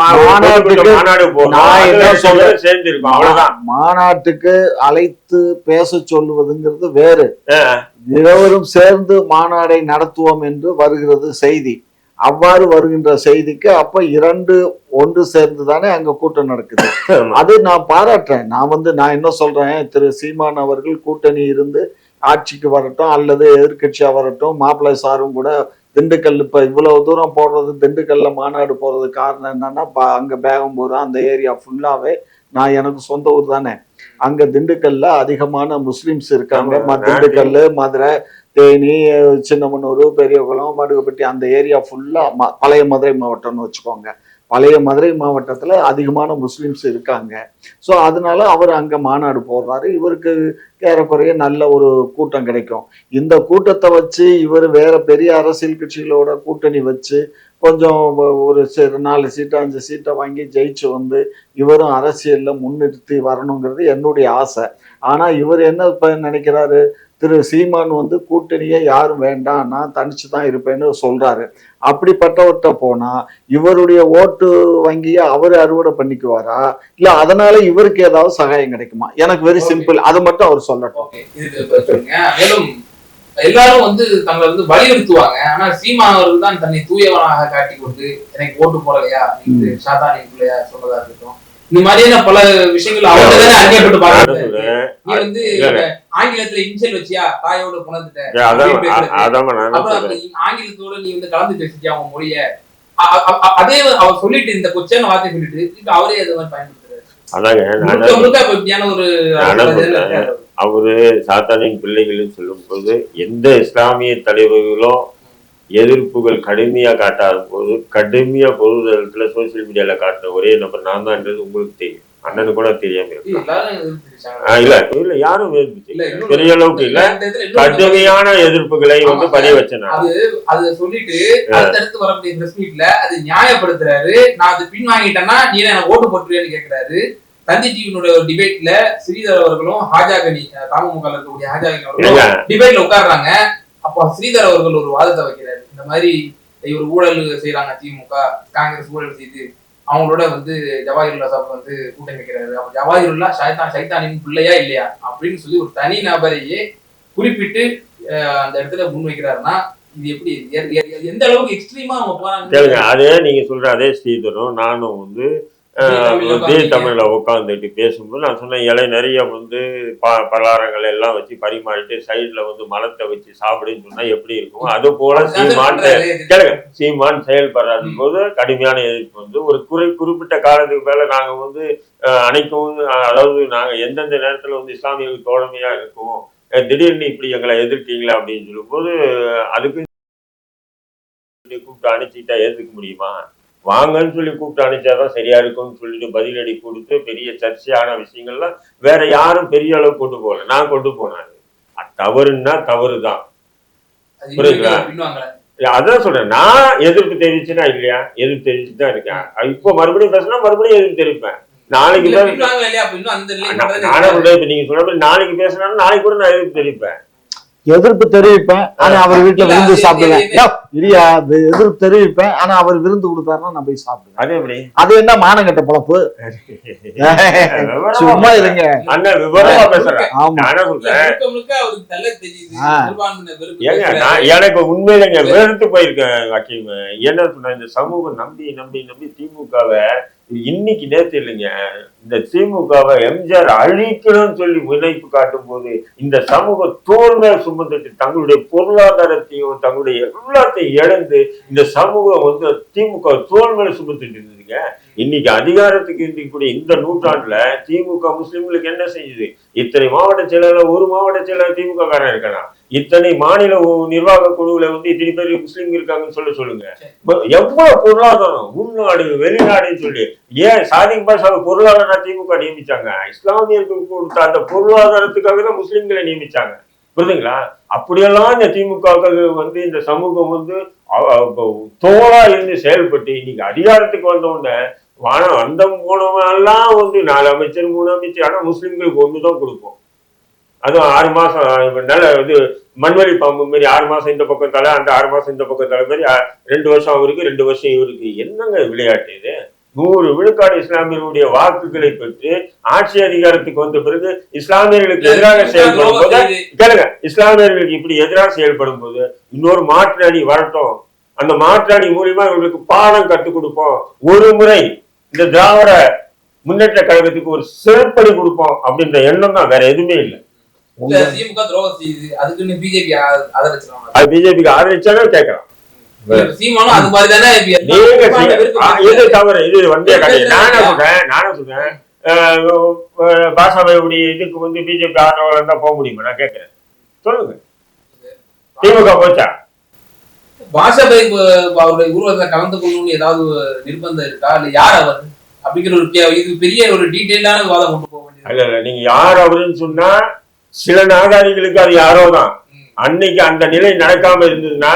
மாநாட்டுக்கு அழைத்து பேச சொல்லுவதுங்கிறது வேறு. இருவரும் சேர்ந்து மாநாடை நடத்துவோம் என்று வருகிறது செய்தி. அவ்வாறு வருகின்ற செய்திக்கு அப்ப 2 ஒன்று சேர்ந்து தானே அங்க கூட்டம் நடக்குது. அது நான் பாராட்டுறேன். நான் என்ன சொல்றேன், திரு சீமான் அவர்கள் கூட்டணி இருந்து ஆட்சிக்கு வரட்டும் அல்லது எதிர்கட்சியா வரட்டும். மாப்பிள்ளை சாரும் கூட திண்டுக்கல் இப்ப இவ்வளவு தூரம் போடுறது, திண்டுக்கல்ல மாநாடு போறது காரணம் என்னன்னா, அங்க பேகம்பூர் அந்த ஏரியா ஃபுல்லாவே எனக்கு சொந்த ஊர் தானே. அங்க திண்டுக்கல்ல அதிகமான முஸ்லிம்ஸ் இருக்காங்க. திண்டுக்கல், மதுரை, தேனி, சின்னமனூர், பெரியகுளம், வடுகப்பட்டி அந்த ஏரியா ஃபுல்லா பழைய மதுரை மாவட்டம்னு வச்சுக்கோங்க. பழைய மதுரை மாவட்டத்துல அதிகமான முஸ்லிம்ஸ் இருக்காங்க. ஸோ அதனால அவர் அங்க மாநாடு போடுறாரு. இவருக்கு ஏறக்குறைய நல்ல ஒரு கூட்டம் கிடைக்கும். இந்த கூட்டத்தை வச்சு இவர் வேற பெரிய அரசியல் கட்சிகளோட கூட்டணி வச்சு கொஞ்சம் ஒரு 4 சீட்டு 5 சீட்டை வாங்கி ஜெயிச்சு வந்து இவரும் அரசியல்ல முன்னிறுத்தி வரணுங்கிறது என்னுடைய ஆசை. ஆனா இவர் என்ன நினைக்கிறாரு, திரு சீமான் வந்து கூட்டணியே யாரும் வேண்டாம், நான் தனிச்சு தான் இருப்பேன்னு சொல்றாரு. அப்படிப்பட்டவர்கிட்ட போனா இவருடைய ஓட்டு வங்கியை அவர் அறுவடை பண்ணிக்குவாரா, இல்ல அதனால இவருக்கு ஏதாவது சகாயம் கிடைக்குமா? எனக்கு வெரி சிம்பிள், அது மட்டும் அவர் சொல்லட்டும். மேலும் எல்லாரும் வந்து தங்களை வந்து வலியுறுத்துவாங்க. ஆனா சீமான் அவர்கள் தான் தன்னை தூயவனாக காட்டிக்கொண்டு எனக்கு ஓட்டு போடலையா சாதாரண பிள்ளையா சொன்னதா இருக்கட்டும், இந்த மாதிரியான பல விஷயங்கள் அவங்க தானே அங்கேப்பட்டு பாருங்க. சொல்றேன். நீ வந்து ஆங்கிலத்துல இன்சல் வச்சியா தாயோட குணத்துட்ட ஆங்கிலத்தோட நீ வந்து கலந்து பேசிட்டியா அவங்க மொழிய அதே அவர் சொல்லிட்டு இந்த கொச்சையான வார்த்தை சொல்லிட்டு இப்ப அவரே அது மாதிரி பயன்படுத்துறாரு. அவரு சாத்தானின் பிள்ளைகள் சொல்லும் போது எந்த இஸ்லாமிய தலைவர்களும் எதிர்ப்புகள் கடுமையா காட்டாத போது கடுமையா பொதுதளத்துல சோசியல் மீடியால காட்டுற ஒரே நபர் நான் தான்ன்றது உங்களுக்கு தெரியும். அண்ணனு கூட தெரியாம இல்ல இல்ல யாரும் பெரிய அளவுக்கு இல்ல, கடுமையான எதிர்ப்புகளை வந்து பதிய வச்சேன். அது சொல்லிட்டு அடுத்தடுத்து வரக்கூடிய பிரஸ் மீட்ல அது நியாயப்படுத்துறாரு. நான் அது பின் வாங்கிட்டேன்னா நீ எனக்கு ஓட்டு போட்டுருவேன்னு கேக்குறாரு. தந்தி டிவியினுடைய ஒரு டிபேட்ல ஸ்ரீதர் அவர்களும் ஹாஜாகனி தமுக இருக்கக்கூடிய ஹாஜாகனி அவர்களும் டிபேட்ல உட்கார்றாங்க. அப்போ ஸ்ரீதர் அவர்கள் ஒரு வாதத்தை வைக்கிறாரு. இந்த மாதிரி இவர் ஊழல் செய்யறாங்க திமுக, காங்கிரஸ் ஊழல் செய்து அவங்களோட வந்து ஜவாஹிருல்லா சாப் வந்து கூட்டணி வைக்கிறாரு. அப்ப ஜவாஹிருல்லா சைத்தானின் பிள்ளையா இல்லையா அப்படின்னு சொல்லி ஒரு தனி நபரையே குறிப்பிட்டு அந்த இடத்துல முன்வைக்கிறாருன்னா இது எப்படி எந்த அளவுக்கு எக்ஸ்ட்ரீமா அவங்க போறாங்க? அதே நீங்க சொல்ற அதே ஸ்ரீதரும் நானும் வந்து தமிழ்ல உட்காந்துட்டு பேசும்போது நான் சொன்னேன், இலை நிறைய வந்து பலாரங்கள் எல்லாம் வச்சு பரிமாறிட்டு சைட்ல வந்து மலத்தை வச்சு சாப்பிடுன்னு சொன்னா எப்படி இருக்கும்? அது போல சீமான் செயல்படாத போது கடுமையான எதிர்ப்பு வந்து ஒரு குறிப்பிட்ட காலத்துக்கு மேல நாங்க வந்து அனைக்கும், அதாவது நாங்க எந்தெந்த நேரத்துல வந்து இஸ்லாமியர்கள் தோழமையா இருக்கும், திடீர்னு இப்படி எங்களை எதிர்க்கீங்களா அப்படின்னு சொல்லும் போது அதுக்கு கூப்பிட்டு அனுப்பிச்சிட்டா ஏத்துக்க முடியுமா? வாங்கன்னு சொல்லி கூப்பிட்டு அனுப்பிச்சாதான் சரியா இருக்கும்னு சொல்லிட்டு பதிலடி கொடுத்து பெரிய சர்ச்சையான விஷயங்கள்லாம் வேற யாரும் பெரிய அளவு கொண்டு போகல. நான் கொண்டு போனேன். தவறுன்னா தவறுதான், புரியுங்களா? அதான் சொல்றேன், நான் எதிர்ப்பு தெரிவிச்சுன்னா இல்லையா, எதிர்ப்பு தெரிவிச்சுட்டு தான் இருக்கேன். இப்போ மறுபடியும் பேசினா மறுபடியும் எதிர்ப்பு தெரிவிப்பேன். நாளைக்கு நானே இப்ப நீங்க சொல்ற மாதிரி நாளைக்கு பேசினாலும் நாளைக்கு கூட நான் எதிர்ப்பு தெரிவிப்பேன். எதிர்ப்பு தெரிவிப்பேன் ஆனா அவர் வீட்டுல விருந்து சாப்பிடுவேன். இல்லையா, எதிர்ப்பு தெரிவிப்பேன் ஆனா அவர் விருந்து கொடுத்தாருன்னா நான் போய் சாப்பிடுவேன். அது எப்படி? அது என்ன மானங்கட்ட பொழப்பு? சும்மா இருங்க அண்ணன், விவரமா பேசுறேன். எனக்கு உண்மையிலங்க வெறுத்து போயிருக்கேன் அக்கீம். என்ன சொன்ன, இந்த சமூகம் நம்பி நம்பி நம்பி திமுகவை இன்னைக்கு நேற்று இல்லைங்க, இந்த திமுகவை எம்ஜிஆர் அழிக்கணும்னு சொல்லி முனைப்பு காட்டும் போது இந்த சமூகம் தோல் மேல் சுமந்துட்டு தங்களுடைய பொருளாதாரத்தையும் தங்களுடைய எல்லாத்தையும் இழந்து இந்த சமூகம் வந்து திமுக தோல் மேல சுமந்துட்டு இருந்ததுங்க. இன்னைக்கு அதிகாரத்துக்கு இருக்கக்கூடிய இந்த நூற்றாண்டுல திமுக முஸ்லிம்களுக்கு என்ன செஞ்சுது? இத்தனை மாவட்ட செயலாளர், ஒரு மாவட்ட செயலாளர் திமுக காரன் இருக்கானா? இத்தனை மாநில நிர்வாக குழுவுல வந்து இத்தனை பேர் முஸ்லீம் இருக்காங்கன்னு சொல்லுங்க. எவ்வளவு பொருளாதாரம், உள்நாடு வெளிநாடுன்னு சொல்லி ஏன் சாதிக் பாஷா பொருளாதார திமுக நியமிச்சாங்க? இஸ்லாமியர்களுக்கு கொடுத்த அந்த பொருளாதாரத்துக்காக தான் முஸ்லிம்களை நியமிச்சாங்க, புரியுதுங்களா? அப்படியெல்லாம் இந்த திமுக வந்து இந்த சமூகம் வந்து தோளா இருந்து செயல்பட்டு இன்னைக்கு அதிகாரத்துக்கு வந்த உடனே அந்த போனவெல்லாம் வந்து 4 அமைச்சர் 3 அமைச்சர், ஆனா முஸ்லிம்களுக்கு ஒண்ணுதான் கொடுப்போம். அதுவும் 6 மாசம் நல்ல இது மண்வெளி பாம்பு மாதிரி 6 மாசம் இந்த பக்கம் தலை, அந்த 6 மாசம் இந்த பக்கம் தலை மாதிரி 2 வருஷம் அவருக்கு 2 வருஷம் இவருக்கு. என்னங்க விளையாட்டு இது? 100 விழுக்காடு இஸ்லாமியர்களுடைய வாக்குகளை பெற்று ஆட்சி அதிகாரத்துக்கு வந்த பிறகு இஸ்லாமியர்களுக்கு எதிராக செயல்படும் போது கேளுங்க, இஸ்லாமியர்களுக்கு இப்படி எதிராக செயல்படும் போது இன்னொரு மாற்று அணி வரட்டும், அந்த மாற்று அணி மூலியமா இவர்களுக்கு பாடம் கற்றுக் கொடுப்போம், ஒரு முறை இந்த திராவிட முன்னேற்ற கழகத்துக்கு ஒரு சிறப்படி கொடுப்போம் அப்படின்ற எண்ணம் தான், வேற எதுவுமே இல்லை. பிஜேபிக்கு ஆதரிச்சானே கேட்கலாம். இது தவறு, இது வந்தே கிடையாது. நானே சொல்றேன் பாஷாபாயுடைய இதுக்கு வந்து பிஜேபி ஆதரவாளர் தான் போக முடியுமா? நான் கேட்கிறேன், சொல்லுங்க. திமுக போச்சா? பாஷாபாய் அவருடைய ஊர்வலத்துல கலந்து கொள்ளணும்னு ஏதாவது நிர்பந்தம் இருக்கா? இல்ல யார் அவர் அப்படிங்கிற ஒரு இது பெரிய ஒரு டீடைலான விவாதம் கொண்டு போக வேண்டியது. இல்ல நீங்க யார் அவருன்னு சொன்னா சில நாகாரிகளுக்கு அது யாரோ தான். அன்னைக்கு அந்த நிலை நடக்காம இருந்ததுன்னா,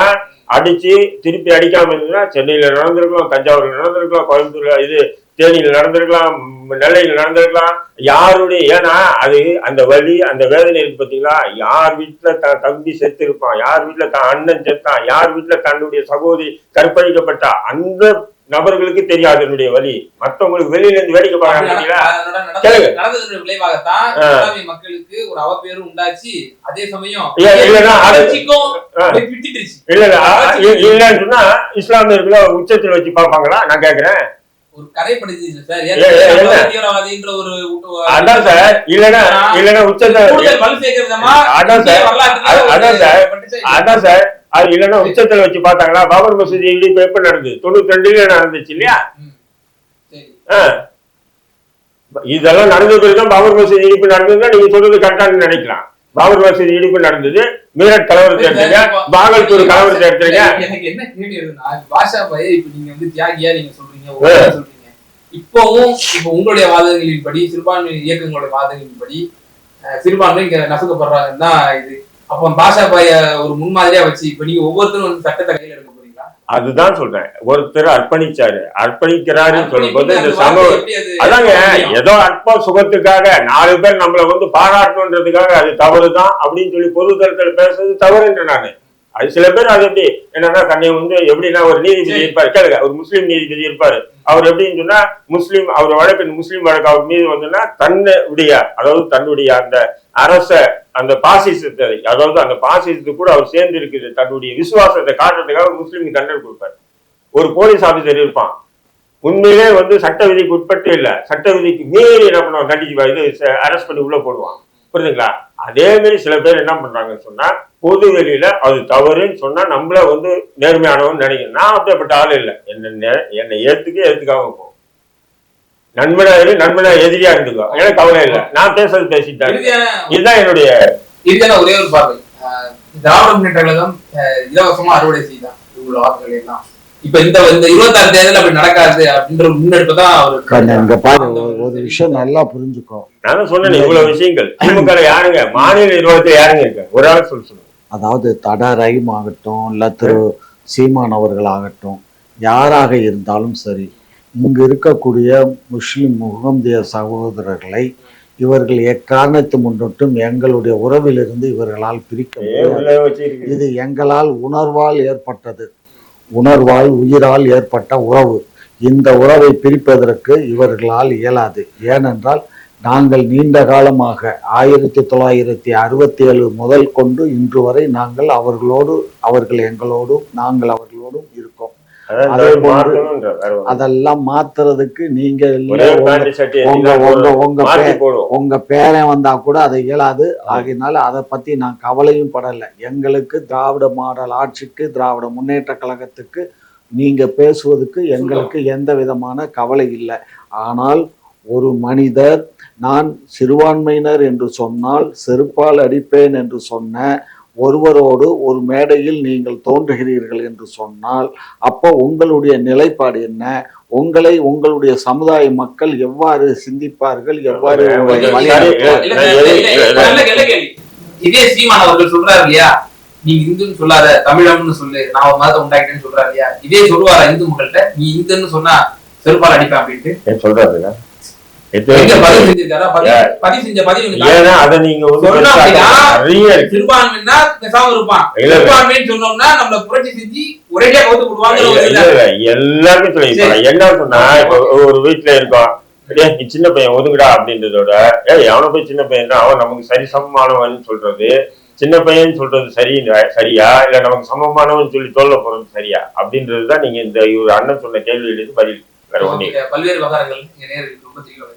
அடிச்சு திருப்பி அடிக்காம இருந்ததுன்னா சென்னையில நடந்திருக்கலாம், தஞ்சாவூர்ல நடந்திருக்கலாம், கோயம்புத்தூர்ல இது தேனியில நடந்திருக்கலாம், நெல்லையில நடந்திருக்கலாம். யாருடைய, ஏன்னா அது அந்த வலி அந்த வேதனை இருக்கு பார்த்தீங்களா? யார் வீட்டுல தம்பி செத்து இருப்பான், யார் வீட்டுல தான் அண்ணன் செத்தான், யார் வீட்டுல தன்னுடைய சகோதரி கற்பழிக்கப்பட்டா, அந்த நபர்களுக்கு தெரியாது என்னுடைய வலி. மற்றவங்களுக்கு வெளியில இருந்து வேடிக்கை பார்க்க விளைவாகத்தான் மக்களுக்கு ஒரு அவப்பேரு உண்டாச்சு. அதே சமயம் இல்லன்னு சொன்னா இஸ்லாமியர்களை உச்சத்துல வச்சு பார்ப்பாங்களா? நான் கேக்குறேன். ஒரு கரைப்படுத்தி சார் என்ன? தீவிரவாதின்ற ஒரு அதான் சார் இல்லைன்னா உச்சத்தை வலு சேர்க்கிறதமா அதான் சார் அதான் சார் அது இல்லைன்னா உச்சத்துல வச்சு பார்த்தாங்களா? பாபர் மசூதி இடிப்பு எப்ப நடந்தது? 92 நடந்துச்சு இல்லையா? இதெல்லாம் நடந்த பிறகுதான் பாபர் மசூதி இடிப்பு நடந்ததுன்னா நீங்க சொல்றது கரெக்டானு நினைக்கலாம். பாபர் மசூதி இடிப்பு நடந்தது, மீரட் கலவரத்தை எடுத்தீங்க, பாகல்பூர் கலவரத்தை எடுத்தீங்க. எனக்கு என்ன கேள்வி இருக்குன்னா, பாஷா பாயை இப்ப நீங்க வந்து தியாகியா நீங்க சொல்றீங்க, சொல்றீங்க. இப்பவும் இப்ப உங்களுடைய வாதங்களின்படி, சிறுபான்மை இயக்கங்களுடைய வாதங்களின்படி சிறுபான்மை இங்க நசுக்கப்படுறாங்கன்னா இது அப்ப பாஷா பாய ஒரு முன்மாதிரியா வச்சு இப்ப நீங்க ஒவ்வொருத்தரும் வந்து சட்டத்தை கையில எடுக்க போறீங்களா? அதுதான் சொல்றேன். ஒருத்தர் அர்ப்பணிக்கிறாருன்னு சொல்லும் போது இந்த சமூகம் அதாங்க ஏதோ அற்ப சுகத்துக்காக 4 பேர் நம்மளை வந்து பாராட்டணுன்றதுக்காக அது தவறுதான் அப்படின்னு சொல்லி பொது தளத்தில் பேசுறது தவறுன்ற நானு. அது சில பேர் அது எப்படி என்னன்னா தன்னை வந்து எப்படின்னா ஒரு நீதிபதி இருப்பாரு, கேளுங்க, ஒரு முஸ்லீம் நீதிபதி இருப்பாரு. அவர் எப்படின்னு சொன்னா முஸ்லீம் அவர் வழக்கு முஸ்லீம் வழக்கு அவர் மீது வந்துன்னா தன்னுடைய அந்த அரச அந்த பாசிசத்தை அதாவது அந்த பாசிசத்துக்கு கூட அவர் சேர்ந்து இருக்குது தன்னுடைய விசுவாசத்தை காட்டுறதுக்காக முஸ்லீமுக்கு தண்டனை கொடுப்பாரு. ஒரு போலீஸ் ஆபீசர் இருப்பான், உண்மையிலே வந்து சட்ட விதிக்கு உட்பட்டு இல்ல, சட்ட விதிக்கு மீறி என்ன பண்ணுவான், கண்டிச்சு அரெஸ்ட் பண்ணி உள்ள போடுவான். புரியுதுங்களா? அதே மாதிரி சில பேர் என்ன பண்றாங்கன்னு சொன்னா பொது வெளியில அது தவறுன்னு சொன்னா நம்மள வந்து நேர்மையானவன் நினைக்கிறேன். நான் அப்படிப்பட்ட ஆள் இல்லை. என்னை ஏத்துக்காம போ, நண்பனா எதிரியா இருந்துக்கோ, எனக்கு கவலை இல்லை, நான் பேசுறது பேசிட்டேன். இதுதான் என்னுடைய ஒரே ஒரு பார்வை. திராவிட முன்னேற்ற கழகம் இலவசமா அறுவடை செய்தான் இவ்வளவு வாக்குகள் எல்லாம். இப்ப இந்த 26 தேர்தல் அப்படி நடக்காது அப்படின்ற ஒரு முன்னெடுப்பு தான் அவருக்கு. ஒரு விஷயம் நல்லா புரிஞ்சுக்கோ. நான் சொன்னேன் இவ்வளவு விஷயங்கள். திமுக யாருங்க மாநில நிர்வாகத்தில் யாருங்க இருக்க? ஒரு ஆள் சொல்லுங்க. அதாவது தடா ரஹீம் ஆகட்டும், இல்ல திரு சீமான் அவர்கள் ஆகட்டும், யாராக இருந்தாலும் சரி, இங்கு இருக்கக்கூடிய முஸ்லிம் முகமதிய சகோதரர்களை இவர்கள் எக்காரணத்தை முன்னிட்டும் எங்களுடைய உறவிலிருந்து இவர்களால் பிரிக்க முடியாது. இது எங்களால் உணர்வால் ஏற்பட்டது, உணர்வால் உயிரால் ஏற்பட்ட உறவு. இந்த உறவை பிரிப்பதற்கு இவர்களால் இயலாது. ஏனென்றால் நாங்கள் நீண்ட காலமாக 1967 முதல் கொண்டு இன்று வரை நாங்கள் அவர்கள் எங்களோடும் நாங்கள் அவர்களோடும் இருக்கோம். அதெல்லாம் மாத்துறதுக்கு நீங்க உங்க பேரன் வந்தா கூட அதை இயலாது. ஆகையினால அதை பத்தி நான் கவலையும் படலை. எங்களுக்கு திராவிட மாடல் ஆட்சிக்கு, திராவிட முன்னேற்ற கழகத்துக்கு நீங்க பேசுவதற்கு எங்களுக்கு எந்த விதமான கவலை இல்லை. ஆனால் ஒரு மனிதர் நான் சிறுபான்மையினர் என்று சொன்னால் செருப்பால் அடிப்பேன் என்று சொன்ன ஒருவரோடு ஒரு மேடையில் நீங்கள் தோன்றுகிறீர்கள் என்று சொன்னால் அப்போ உங்களுடைய நிலைப்பாடு என்ன? உங்களுடைய சமுதாய மக்கள் எவ்வாறு சிந்திப்பார்கள்? எவ்வாறு இதே சீமான் அவர்கள் சொல்றாரு இல்லையா, நீ இந்துன்னு சொல்லாத தமிழம்னு சொல்லு, நான் ஒரு மதத்தை உண்டாக்கிட்டேன்னு சொல்றாரு இல்லையா, இதே சொல்லுவாரா இந்து மக்கள்கிட்ட நீ இந்துன்னு சொன்னா செருப்பால் அடிப்பேன் அப்படின்ட்டு சொல்றாரு? ஒரு வீட்டுல இருக்கோம், சின்ன பையன் ஒதுங்கடா அப்படின்றதோட அவனை போய் சின்ன பையன் தான் அவன் நமக்கு சரி சமமானவன் சொல்றது, சின்ன பையன் சொல்றது சரியா இல்ல நமக்கு சமமானவன் சொல்லி தோல்ல போறது சரியா அப்படின்றதுதான் நீங்க இந்த அண்ணன் சொன்ன கேள்வியிலிருந்து பதில். பல்வேறு விவகாரங்கள் ரொம்ப தெளிவாக